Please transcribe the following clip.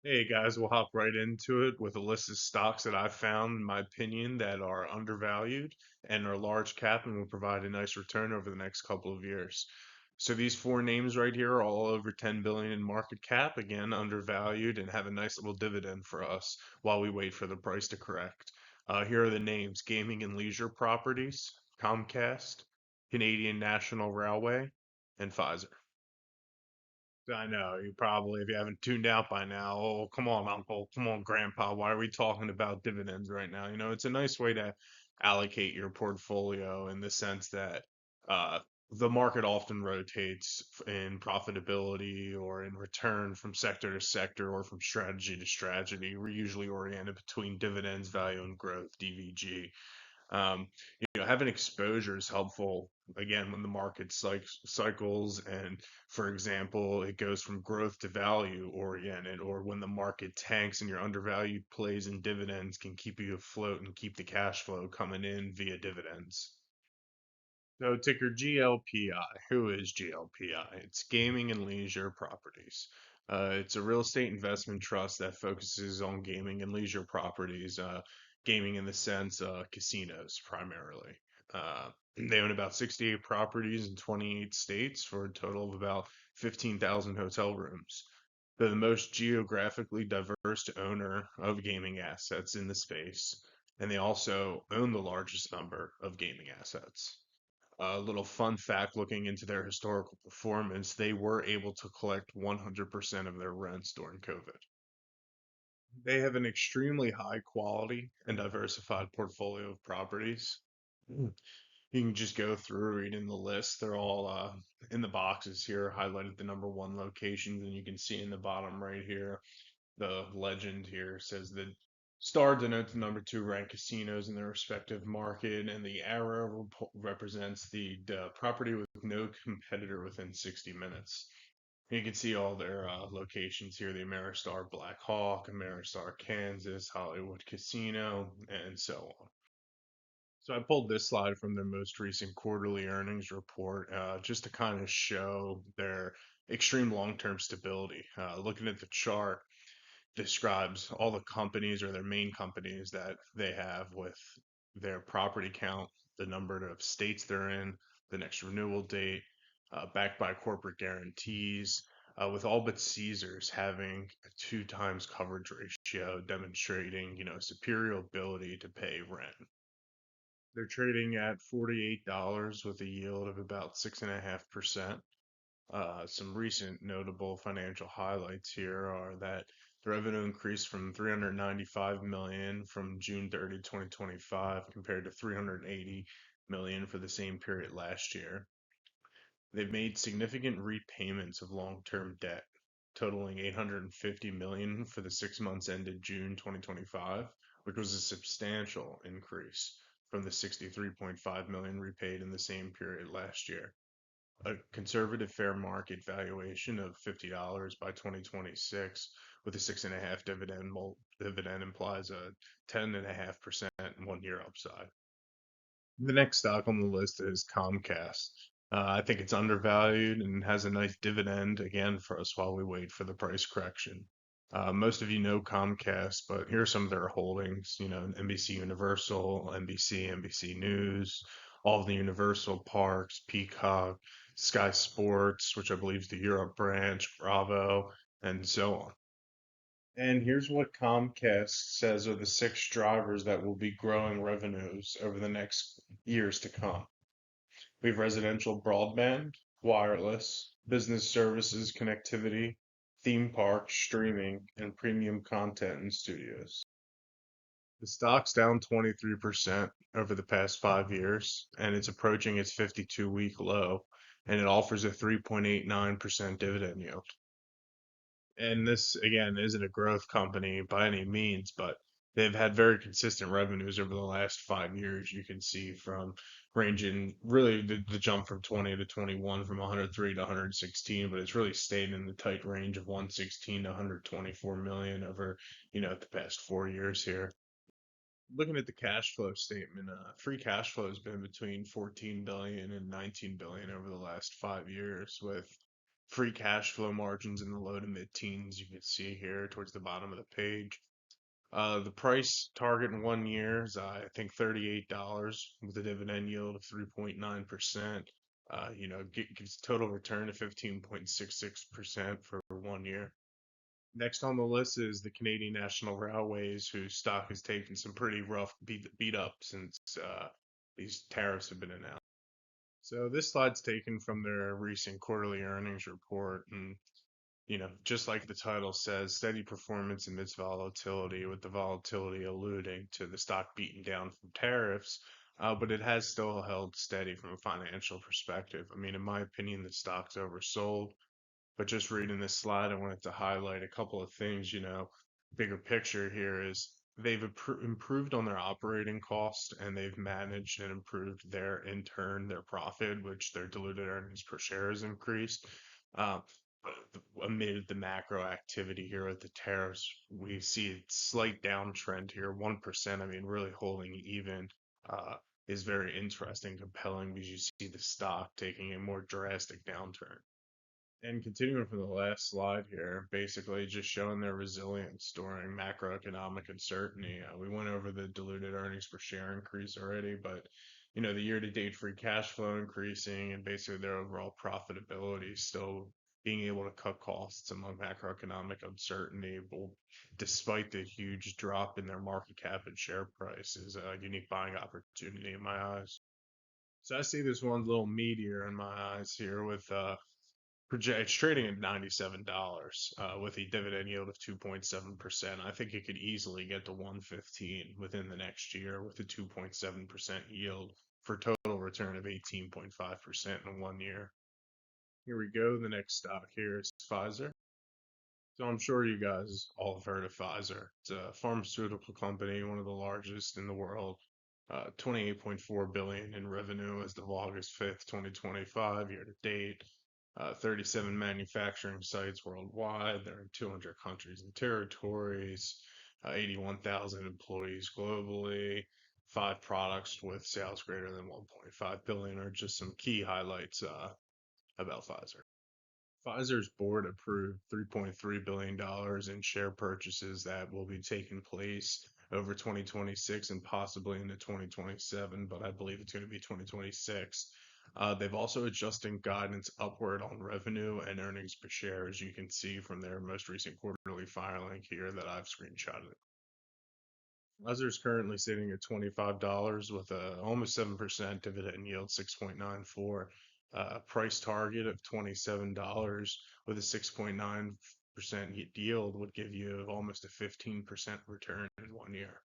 Hey guys, we'll hop right into it with a list of stocks that I've found, in my opinion, that are undervalued and are large cap and will provide a nice return over the next couple of years. So these four names right here are all over 10 billion in market cap, again, undervalued and have a nice little dividend for us while we wait for the price to correct. Here are the names: Gaming and Leisure Properties, Comcast, Canadian National Railway, and Pfizer. I know you probably, if you haven't tuned out by now, oh, come on, Uncle, come on, Grandpa, why are we talking about dividends right now? It's a nice way to allocate your portfolio in the sense that uh, the market often rotates in profitability or in return from sector to sector or from strategy to strategy. We're usually oriented between dividends, value, and growth, DVG. Um, Having exposure is helpful again when the market cycles, and for example, it goes from growth to value oriented, or when the market tanks and your undervalued plays and dividends can keep you afloat and keep the cash flow coming in via dividends. So ticker GLPI. Who is GLPI? It's Gaming and Leisure Properties. It's a real estate investment trust that focuses on gaming and leisure properties, gaming in the sense casinos primarily. They own about 68 properties in 28 states for a total of about 15,000 hotel rooms. They're the most geographically diverse owner of gaming assets in the space, and they also own the largest number of gaming assets. A little fun fact: looking into their historical performance, they were able to collect 100% of their rents during COVID. They have an extremely high quality and diversified portfolio of properties. Mm. You can just go through reading the list. They're all in the boxes here, highlighted the number one locations, and you can see in the bottom right here the legend here says that star denotes the number two ranked casinos in their respective market, and the arrow represents the property with no competitor within 60 minutes. You can see all their locations here: the Ameristar Black Hawk, Ameristar Kansas, Hollywood Casino, and so on. So I pulled this slide from their most recent quarterly earnings report, just to kind of show their extreme long-term stability. Looking at the chart, describes all the companies or their main companies that they have with their property count, the number of states they're in, the next renewal date, backed by corporate guarantees, with all but Caesars having a two times coverage ratio, demonstrating, superior ability to pay rent. They're trading at $48 with a yield of about 6.5%. Some recent notable financial highlights here are that the revenue increased from 395 million from June 30, 2025 compared to 380 million for the same period last year. They've made significant repayments of long-term debt, totaling 850 million for the 6 months ended June 2025, which was a substantial increase from the 63.5 million repaid in the same period last year. A conservative fair market valuation of $50 by 2026 with a 6.5 dividend implies a 10.5% 1 year upside. The next stock on the list is Comcast. I think it's undervalued and has a nice dividend again for us while we wait for the price correction. Most of you know Comcast, but here are some of their holdings. NBC Universal, NBC News, all of the Universal parks, Peacock, Sky Sports, which I believe is the Europe branch, Bravo, and so on. And here's what Comcast says are the six drivers that will be growing revenues over the next years to come. We have residential broadband, wireless, business services, connectivity, theme parks, streaming, and premium content and studios. The stock's down 23% over the past 5 years, and it's approaching its 52-week low, and it offers a 3.89% dividend yield. And this, again, isn't a growth company by any means, but they've had very consistent revenues over the last 5 years. You can see from ranging really the jump from 20 to 21 from 103 to 116, but it's really stayed in the tight range of 116 to 124 million over, the past 4 years here. Looking at the cash flow statement, free cash flow has been between 14 billion and 19 billion over the last 5 years, with Free cash flow margins in the low to mid teens, you can see here towards the bottom of the page. The price target in 1 year is, I think, $38 with a dividend yield of 3.9%. Gives total return of 15.66% for 1 year. Next on the list is the Canadian National Railways, whose stock has taken some pretty rough beat up since these tariffs have been announced. So this slide's taken from their recent quarterly earnings report, and just like the title says, steady performance amidst volatility, with the volatility alluding to the stock beaten down from tariffs, but it has still held steady from a financial perspective. I mean, in my opinion, the stock's oversold. But just reading this slide, I wanted to highlight a couple of things. Bigger picture here is they've improved on their operating cost, and they've managed and improved in turn, their profit, which their diluted earnings per share has increased. But amid the macro activity here with the tariffs, we see a slight downtrend here, 1%. I mean, really holding even is very interesting, compelling, because you see the stock taking a more drastic downturn. And continuing from the last slide here, basically just showing their resilience during macroeconomic uncertainty. We went over the diluted earnings per share increase already, but the year-to-date free cash flow increasing, and basically their overall profitability still being able to cut costs among macroeconomic uncertainty, despite the huge drop in their market cap and share price, is a unique buying opportunity in my eyes. So I see this one little meteor in my eyes here with it's trading at $97 with a dividend yield of 2.7%. I think it could easily get to 115 within the next year with a 2.7% yield for total return of 18.5% in 1 year. Here we go. The next stock here is Pfizer. So I'm sure you guys all have heard of Pfizer. It's a pharmaceutical company, one of the largest in the world. 28.4 billion in revenue as of August 5th, 2025, year to date. 37 manufacturing sites worldwide. They're in 200 countries and territories. 81,000 employees globally. 5 products with sales greater than 1.5 billion are just some key highlights about Pfizer. Pfizer's board approved $3.3 billion in share purchases that will be taking place over 2026 and possibly into 2027, but I believe it's going to be 2026. They've also adjusted guidance upward on revenue and earnings per share, as you can see from their most recent quarterly filing here that I've screenshotted. Pfizer is currently sitting at $25 with a almost 7% dividend yield, 6.94. Price target of $27 with a 6.9% yield would give you almost a 15% return in 1 year.